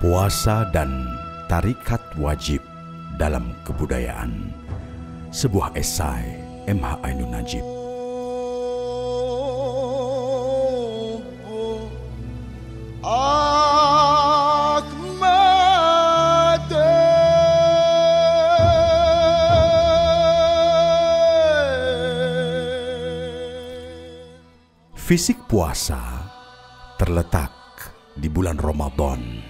Puasa dan tarikat wajib dalam kebudayaan. Sebuah esai M.H. Ainun Najib. Fisik puasa terletak di bulan Ramadan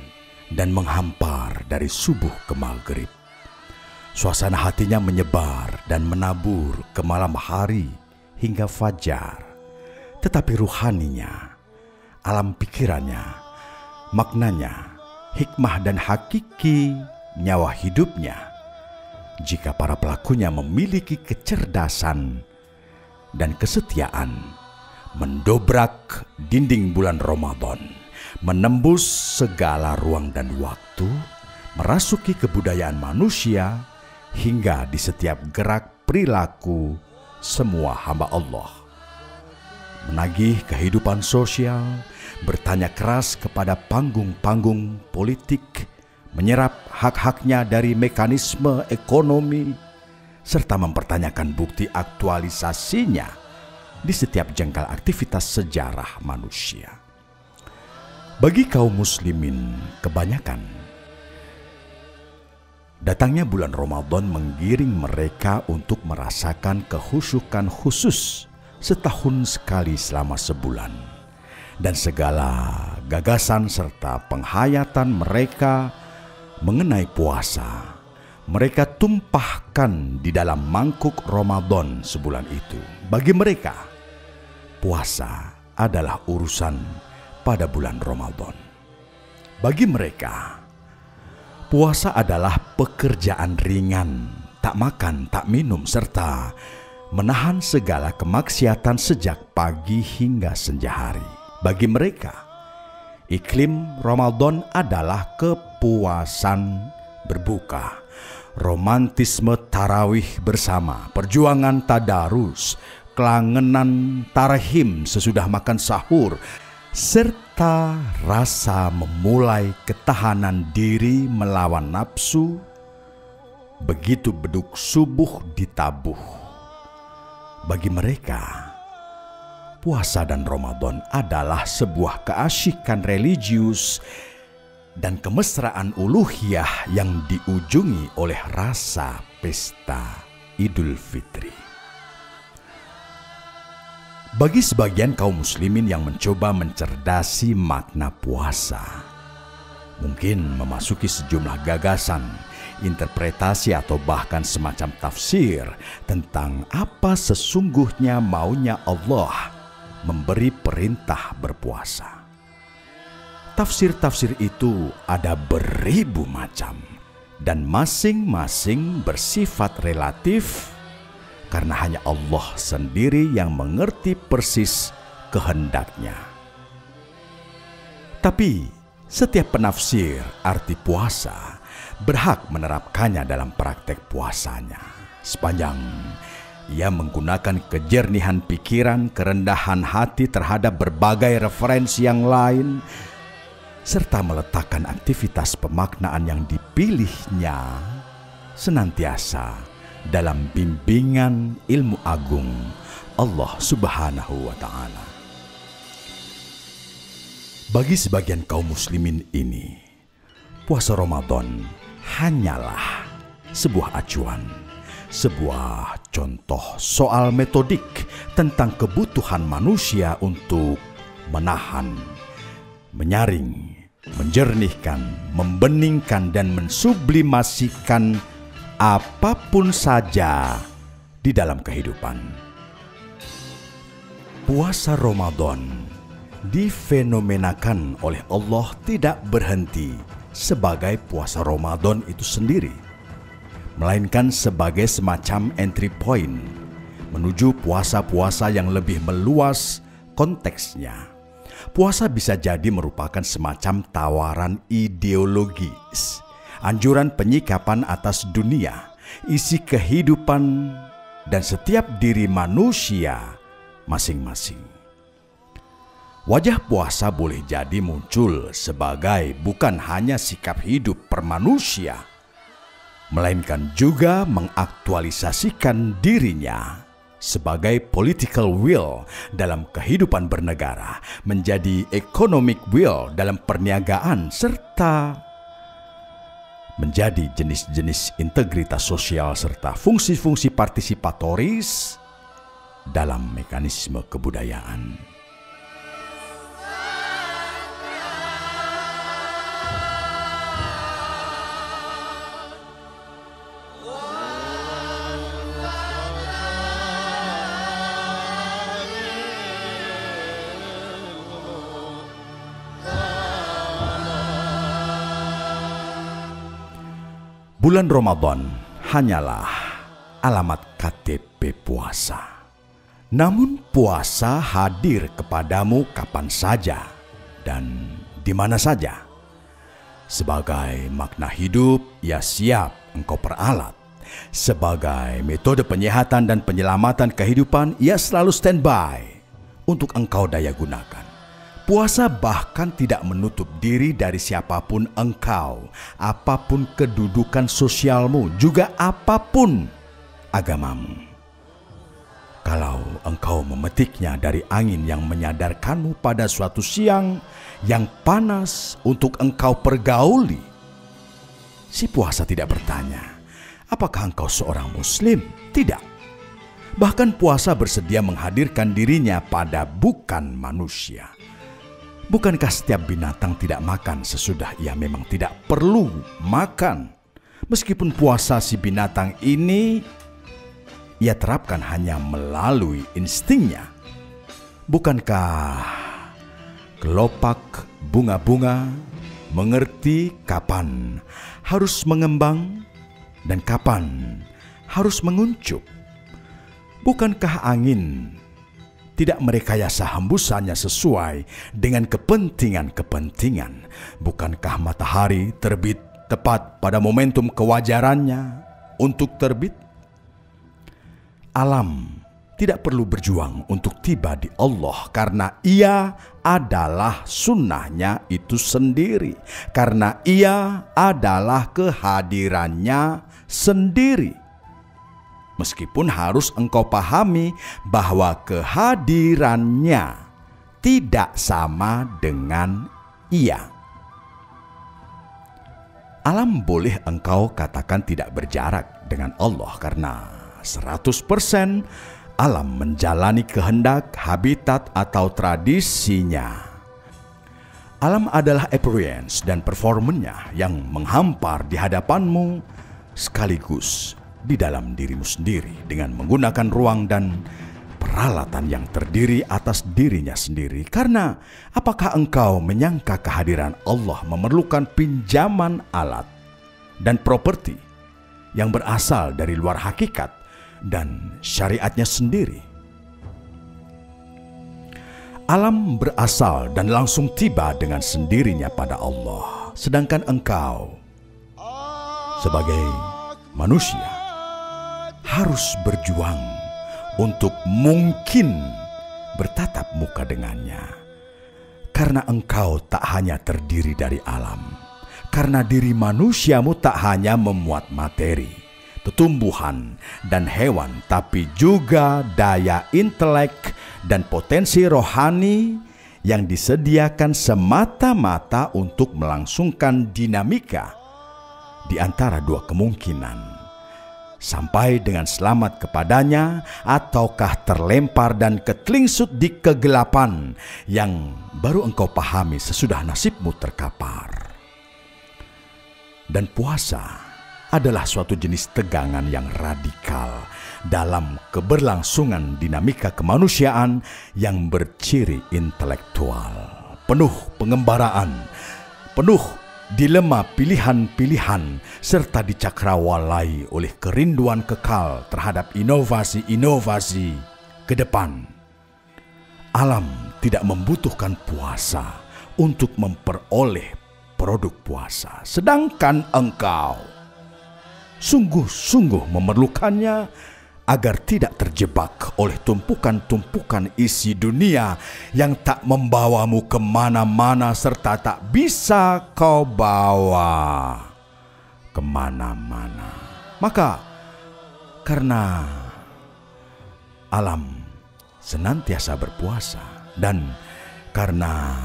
dan menghampar dari subuh ke maghrib. Suasana hatinya menyebar dan menabur ke malam hari hingga fajar. Tetapi ruhaninya, alam pikirannya, maknanya, hikmah dan hakiki nyawa hidupnya, jika para pelakunya memiliki kecerdasan dan kesetiaan, mendobrak dinding bulan Ramadan, menembus segala ruang dan waktu, merasuki kebudayaan manusia, hingga di setiap gerak perilaku semua hamba Allah. Menagih kehidupan sosial, bertanya keras kepada panggung-panggung politik, menyerap hak-haknya dari mekanisme ekonomi, serta mempertanyakan bukti aktualisasinya di setiap jengkal aktivitas sejarah manusia. Bagi kaum muslimin kebanyakan, datangnya bulan Ramadan menggiring mereka untuk merasakan kehusyukan khusus setahun sekali selama sebulan. Dan segala gagasan serta penghayatan mereka mengenai puasa, mereka tumpahkan di dalam mangkuk Ramadan sebulan itu. Bagi mereka, puasa adalah urusan pada bulan Ramadan. Bagi mereka, puasa adalah pekerjaan ringan, tak makan, tak minum, serta menahan segala kemaksiatan sejak pagi hingga senja hari. Bagi mereka, iklim Ramadan adalah kepuasan berbuka, romantisme tarawih bersama, perjuangan tadarus, kelangenan tarahim sesudah makan sahur, serta rasa memulai ketahanan diri melawan nafsu begitu beduk subuh ditabuh. Bagi mereka, puasa dan Ramadan adalah sebuah keasyikan religius dan kemesraan uluhiyah yang diujungi oleh rasa pesta Idul Fitri. Bagi sebagian kaum muslimin yang mencoba mencerdasi makna puasa, mungkin memasuki sejumlah gagasan, interpretasi atau bahkan semacam tafsir tentang apa sesungguhnya maunya Allah memberi perintah berpuasa. Tafsir-tafsir itu ada beribu macam dan masing-masing bersifat relatif, karena hanya Allah sendiri yang mengerti persis kehendaknya. Tapi setiap penafsir arti puasa berhak menerapkannya dalam praktek puasanya, sepanjang ia menggunakan kejernihan pikiran, kerendahan hati terhadap berbagai referensi yang lain, serta meletakkan aktivitas pemaknaan yang dipilihnya senantiasa dalam bimbingan ilmu agung Allah Subhanahu wa Ta'ala. Bagi sebagian kaum muslimin ini, puasa Ramadan hanyalah sebuah acuan, sebuah contoh soal metodik tentang kebutuhan manusia untuk menahan, menyaring, menjernihkan, membeningkan, dan mensublimasikan apapun saja di dalam kehidupan. Puasa Ramadan difenomenakan oleh Allah tidak berhenti sebagai puasa Ramadan itu sendiri, melainkan sebagai semacam entry point menuju puasa-puasa yang lebih meluas konteksnya. Puasa bisa jadi merupakan semacam tawaran ideologis, anjuran penyikapan atas dunia, isi kehidupan, dan setiap diri manusia masing-masing. Wajah puasa boleh jadi muncul sebagai bukan hanya sikap hidup permanusia, melainkan juga mengaktualisasikan dirinya sebagai political will dalam kehidupan bernegara, menjadi economic will dalam perniagaan, serta menjadi jenis-jenis integritas sosial serta fungsi-fungsi partisipatoris dalam mekanisme kebudayaan. Bulan Ramadan hanyalah alamat KTP puasa. Namun puasa hadir kepadamu kapan saja dan di mana saja. Sebagai makna hidup, ia siap engkau peralat. Sebagai metode penyehatan dan penyelamatan kehidupan, ia selalu standby untuk engkau daya gunakan. Puasa bahkan tidak menutup diri dari siapapun engkau, apapun kedudukan sosialmu, juga apapun agamamu. Kalau engkau memetiknya dari angin yang menyadarkanmu pada suatu siang yang panas untuk engkau pergauli, si puasa tidak bertanya, apakah engkau seorang muslim? Tidak. Bahkan puasa bersedia menghadirkan dirinya pada bukan manusia. Bukankah setiap binatang tidak makan sesudah ia memang tidak perlu makan? Meskipun puasa si binatang ini ia terapkan hanya melalui instingnya. Bukankah kelopak bunga-bunga mengerti kapan harus mengembang dan kapan harus menguncup? Bukankah angin tidak merekayasa hembusannya sesuai dengan kepentingan-kepentingan? Bukankah matahari terbit tepat pada momentum kewajarannya untuk terbit? Alam tidak perlu berjuang untuk tiba di Allah karena ia adalah sunnahnya itu sendiri. Karena ia adalah kehadirannya sendiri. Meskipun harus engkau pahami bahwa kehadirannya tidak sama dengan ia. Alam boleh engkau katakan tidak berjarak dengan Allah karena 100% alam menjalani kehendak, habitat atau tradisinya. Alam adalah appearance dan performanya yang menghampar di hadapanmu sekaligus di dalam dirimu sendiri dengan menggunakan ruang dan peralatan yang terdiri atas dirinya sendiri. Karena apakah engkau menyangka kehadiran Allah memerlukan pinjaman alat dan properti yang berasal dari luar hakikat dan syariatnya sendiri? Alam berasal dan langsung tiba dengan sendirinya pada Allah, sedangkan engkau sebagai manusia harus berjuang untuk mungkin bertatap muka dengannya. Karena engkau tak hanya terdiri dari alam. Karena diri manusiamu tak hanya memuat materi, tumbuhan dan hewan, tapi juga daya intelek dan potensi rohani yang disediakan semata-mata untuk melangsungkan dinamika di antara dua kemungkinan. Sampai dengan selamat kepadanya, ataukah terlempar dan ketelingsut di kegelapan yang baru engkau pahami sesudah nasibmu terkapar. Dan puasa adalah suatu jenis tegangan yang radikal dalam keberlangsungan dinamika kemanusiaan yang berciri intelektual, penuh pengembaraan, penuh dilema pilihan-pilihan, serta dicakrawalai oleh kerinduan kekal terhadap inovasi-inovasi ke depan. Alam tidak membutuhkan puasa untuk memperoleh produk puasa, sedangkan engkau sungguh-sungguh memerlukannya agar tidak terjebak oleh tumpukan-tumpukan isi dunia yang tak membawamu kemana-mana serta tak bisa kau bawa kemana-mana. Maka karena alam senantiasa berpuasa dan karena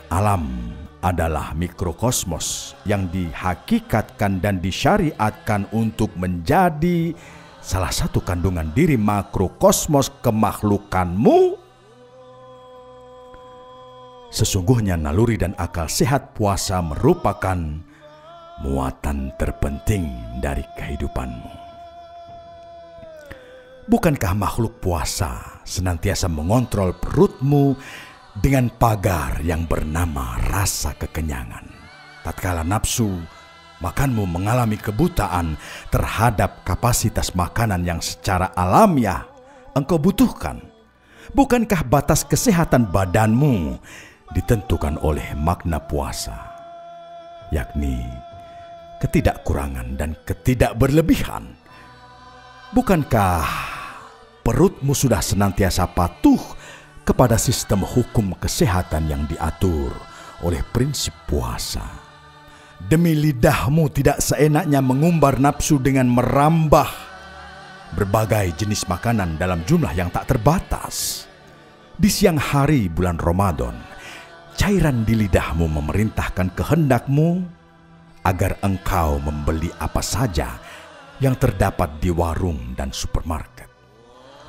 alam adalah mikrokosmos yang dihakikatkan dan disyariatkan untuk menjadi salah satu kandungan diri makrokosmos kemakhlukanmu, sesungguhnya naluri dan akal sehat puasa merupakan muatan terpenting dari kehidupanmu. Bukankah makhluk puasa senantiasa mengontrol perutmu dengan pagar yang bernama rasa kekenyangan? Tatkala nafsu makanmu mengalami kebutaan terhadap kapasitas makanan yang secara alamiah engkau butuhkan, bukankah batas kesehatan badanmu ditentukan oleh makna puasa, yakni ketidakkurangan dan ketidakberlebihan? Bukankah perutmu sudah senantiasa patuh kepada sistem hukum kesehatan yang diatur oleh prinsip puasa? Demi lidahmu tidak seenaknya mengumbar nafsu dengan merambah berbagai jenis makanan dalam jumlah yang tak terbatas. Di siang hari bulan Ramadan, cairan di lidahmu memerintahkan kehendakmu agar engkau membeli apa saja yang terdapat di warung dan supermarket.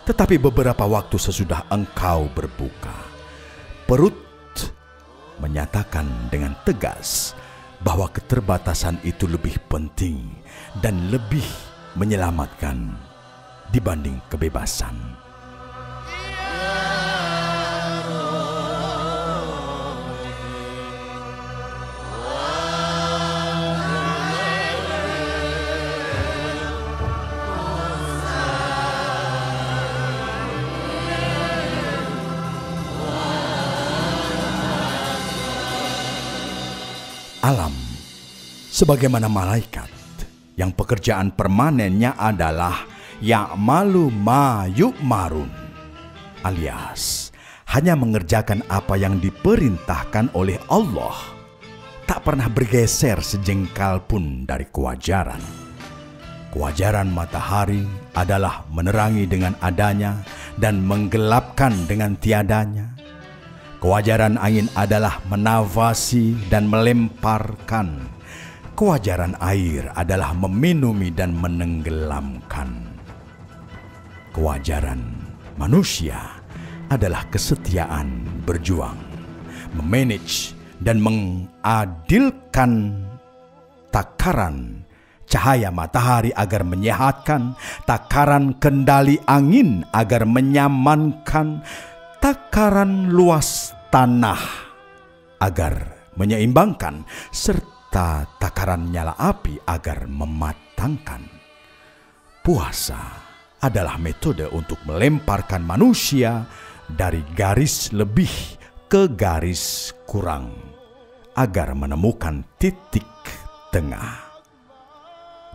Tetapi beberapa waktu sesudah engkau berbuka, perut menyatakan dengan tegas bahwa keterbatasan itu lebih penting dan lebih menyelamatkan dibanding kebebasan. Alam sebagaimana malaikat yang pekerjaan permanennya adalah ya'malu ma yu'marun, alias hanya mengerjakan apa yang diperintahkan oleh Allah, tak pernah bergeser sejengkal pun dari kewajaran. Kewajaran matahari adalah menerangi dengan adanya dan menggelapkan dengan tiadanya. Kewajaran angin adalah menafasi dan melemparkan. Kewajaran air adalah meminumi dan menenggelamkan. Kewajaran manusia adalah kesetiaan berjuang, memanage dan mengadilkan takaran cahaya matahari agar menyehatkan, takaran kendali angin agar menyamankan, takaran luas tanah agar menyeimbangkan, serta takaran nyala api agar mematangkan. Puasa adalah metode untuk melemparkan manusia dari garis lebih ke garis kurang agar menemukan titik tengah.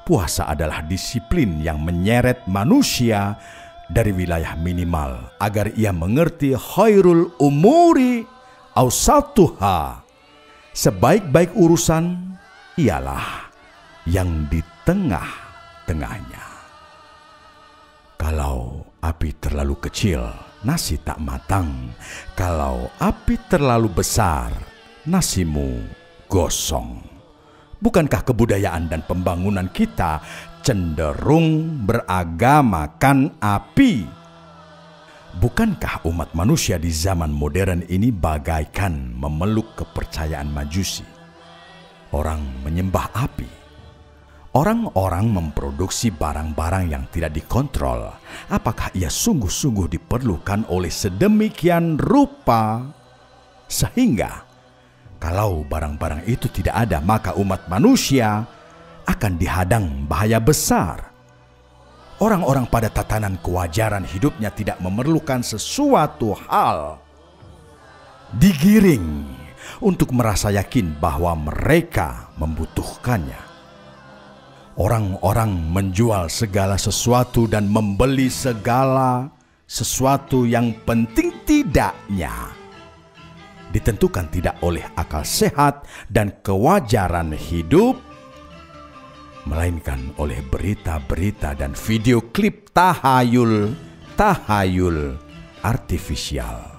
Puasa adalah disiplin yang menyeret manusia dari wilayah minimal agar ia mengerti khairul umuri awsatuha. Sebaik-baik urusan ialah yang di tengah-tengahnya. Kalau api terlalu kecil, nasi tak matang. Kalau api terlalu besar, nasimu gosong. Bukankah kebudayaan dan pembangunan kita cenderung beragamakan api? Bukankah umat manusia di zaman modern ini bagaikan memeluk kepercayaan Majusi? Orang menyembah api. Orang-orang memproduksi barang-barang yang tidak dikontrol. Apakah ia sungguh-sungguh diperlukan oleh sedemikian rupa? Sehingga kalau barang-barang itu tidak ada, maka umat manusia akan dihadang bahaya besar. Orang-orang pada tatanan kewajaran hidupnya tidak memerlukan sesuatu hal, digiring untuk merasa yakin bahwa mereka membutuhkannya. Orang-orang menjual segala sesuatu dan membeli segala sesuatu yang penting tidaknya ditentukan tidak oleh akal sehat dan kewajaran hidup, melainkan oleh berita-berita dan video klip tahayul artifisial.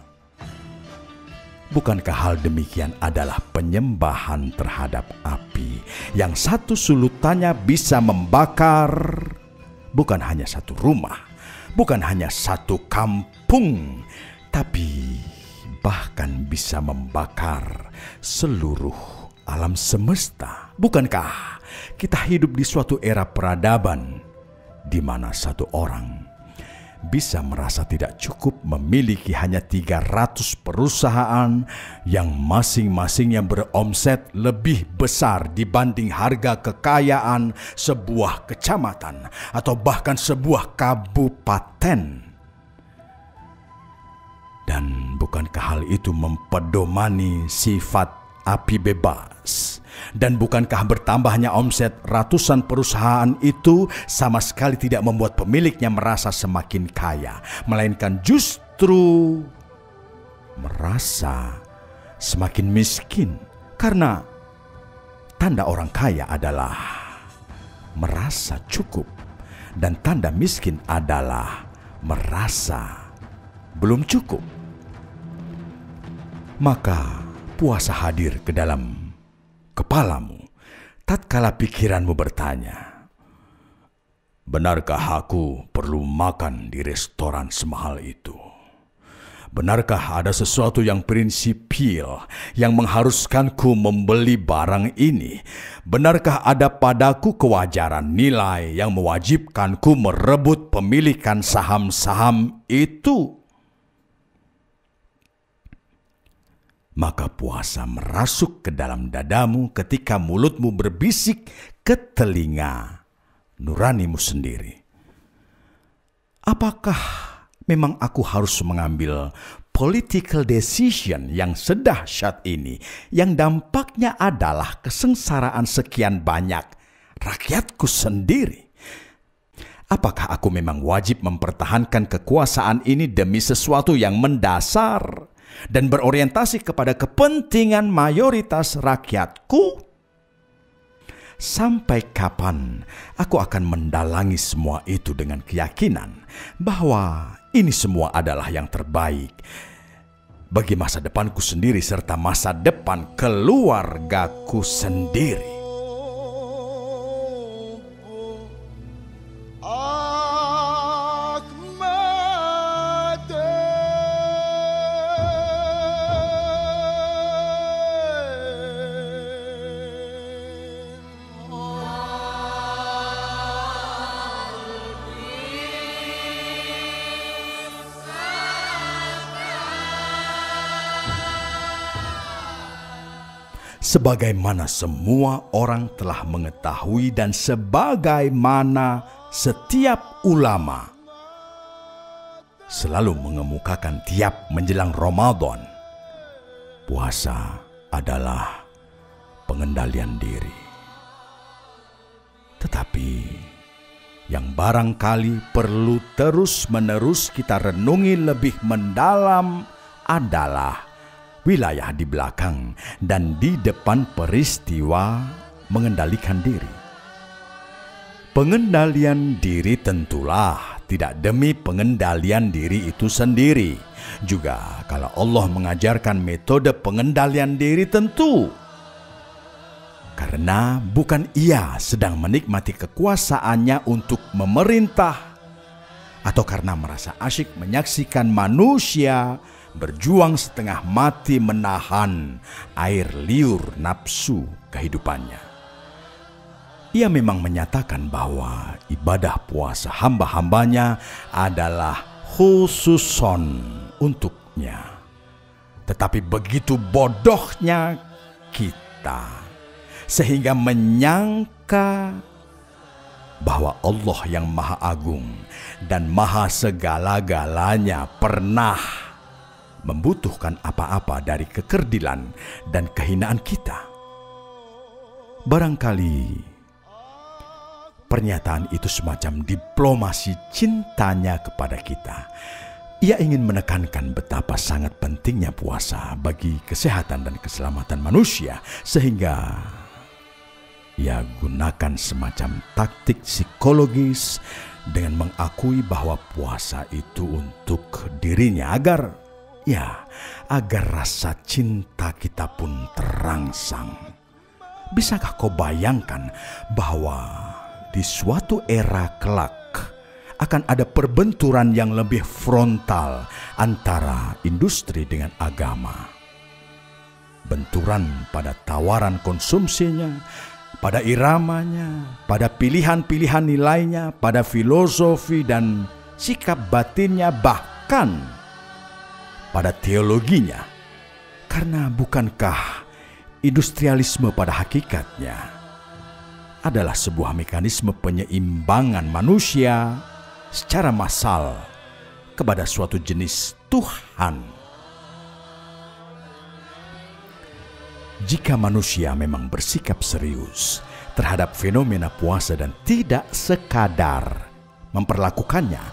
Bukankah hal demikian adalah penyembahan terhadap api yang satu sulutannya bisa membakar bukan hanya satu rumah, bukan hanya satu kampung, tapi bahkan bisa membakar seluruh alam semesta? Bukankah kita hidup di suatu era peradaban di mana satu orang bisa merasa tidak cukup memiliki hanya 300 perusahaan yang masing-masingnya beromset lebih besar dibanding harga kekayaan sebuah kecamatan atau bahkan sebuah kabupaten? Dan bukankah hal itu mempedomani sifat api bebas? Dan bukankah bertambahnya omset ratusan perusahaan itu sama sekali tidak membuat pemiliknya merasa semakin kaya, melainkan justru merasa semakin miskin? Karena tanda orang kaya adalah merasa cukup, dan tanda miskin adalah merasa belum cukup. Maka puasa hadir ke dalam kepalamu tatkala pikiranmu bertanya, benarkah aku perlu makan di restoran semahal itu? Benarkah ada sesuatu yang prinsipil yang mengharuskanku membeli barang ini? Benarkah ada padaku kewajaran nilai yang mewajibkanku merebut pemilikan saham-saham itu? Maka puasa merasuk ke dalam dadamu ketika mulutmu berbisik ke telinga nuranimu sendiri. Apakah memang aku harus mengambil political decision yang sedahsyat ini, yang dampaknya adalah kesengsaraan sekian banyak rakyatku sendiri? Apakah aku memang wajib mempertahankan kekuasaan ini demi sesuatu yang mendasar dan berorientasi kepada kepentingan mayoritas rakyatku? Sampai kapan aku akan mendalangi semua itu dengan keyakinan bahwa ini semua adalah yang terbaik bagi masa depanku sendiri serta masa depan keluargaku sendiri? Sebagaimana semua orang telah mengetahui dan sebagaimana setiap ulama selalu mengemukakan tiap menjelang Ramadan, puasa adalah pengendalian diri. Tetapi yang barangkali perlu terus-menerus kita renungi lebih mendalam adalah wilayah di belakang dan di depan peristiwa mengendalikan diri. Pengendalian diri tentulah tidak demi pengendalian diri itu sendiri. Juga kalau Allah mengajarkan metode pengendalian diri tentu karena bukan ia sedang menikmati kekuasaannya untuk memerintah, atau karena merasa asyik menyaksikan manusia berjuang setengah mati menahan air liur nafsu kehidupannya. Ia memang menyatakan bahwa ibadah puasa hamba-hambanya adalah khususon untuknya. Tetapi begitu bodohnya kita sehingga menyangka bahwa Allah yang Maha Agung dan Maha Segala-galanya pernah membutuhkan apa-apa dari kekerdilan dan kehinaan kita. Barangkali Pernyataan itu semacam diplomasi cintanya kepada kita. Ia ingin menekankan betapa sangat pentingnya puasa bagi kesehatan dan keselamatan manusia, sehingga ia gunakan semacam taktik psikologis dengan mengakui bahwa puasa itu untuk dirinya agar rasa cinta kita pun terangsang. Bisakah kau bayangkan bahwa di suatu era kelak akan ada perbenturan yang lebih frontal antara industri dengan agama? Benturan pada tawaran konsumsinya, pada iramanya, pada pilihan-pilihan nilainya, pada filosofi dan sikap batinnya, bahkan pada teologinya. Karena bukankah industrialisme pada hakikatnya adalah sebuah mekanisme penyeimbangan manusia secara massal kepada suatu jenis Tuhan? Jika manusia memang bersikap serius terhadap fenomena puasa dan tidak sekadar memperlakukannya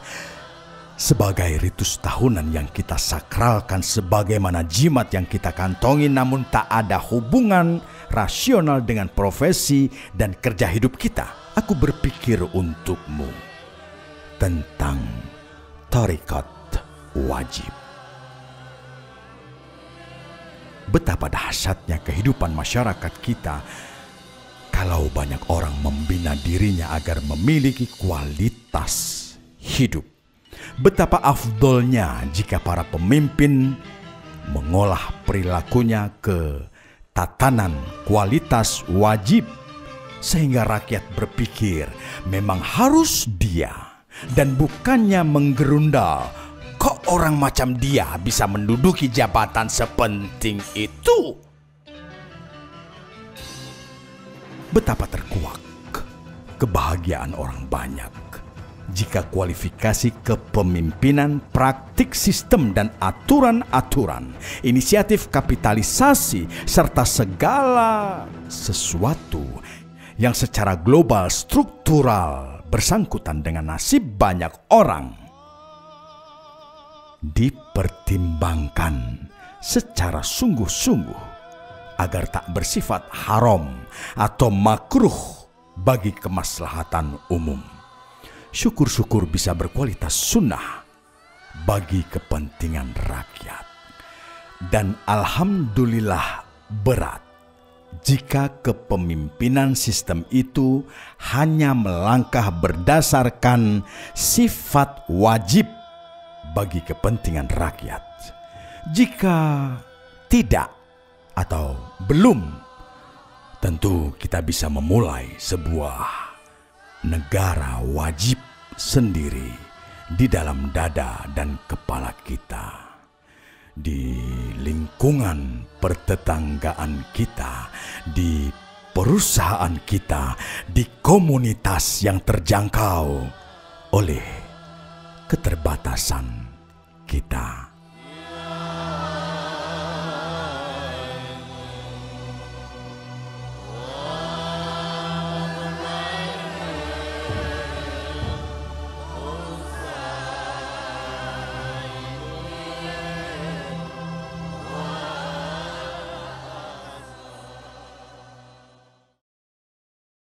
sebagai ritus tahunan yang kita sakralkan sebagaimana jimat yang kita kantongi, namun tak ada hubungan rasional dengan profesi dan kerja hidup kita, aku berpikir untukmu tentang thariqat wajib. Betapa dahsyatnya kehidupan masyarakat kita kalau banyak orang membina dirinya agar memiliki kualitas hidup. Betapa afdolnya jika para pemimpin mengolah perilakunya ke tatanan kualitas wajib, sehingga rakyat berpikir memang harus dia dan bukannya menggerundal, kok orang macam dia bisa menduduki jabatan sepenting itu? Betapa terkuak kebahagiaan orang banyak jika kualifikasi kepemimpinan, praktik sistem dan aturan-aturan, inisiatif kapitalisasi, serta segala sesuatu yang secara global struktural bersangkutan dengan nasib banyak orang dipertimbangkan secara sungguh-sungguh agar tak bersifat haram atau makruh bagi kemaslahatan umum. Syukur-syukur bisa berkualitas sunnah bagi kepentingan rakyat. Dan alhamdulillah berat jika kepemimpinan sistem itu hanya melangkah berdasarkan sifat wajib bagi kepentingan rakyat. Jika tidak atau belum, tentu kita bisa memulai sebuah negara wajib sendiri di dalam dada dan kepala kita, di lingkungan pertetanggaan kita, di perusahaan kita, di komunitas yang terjangkau oleh keterbatasan kita.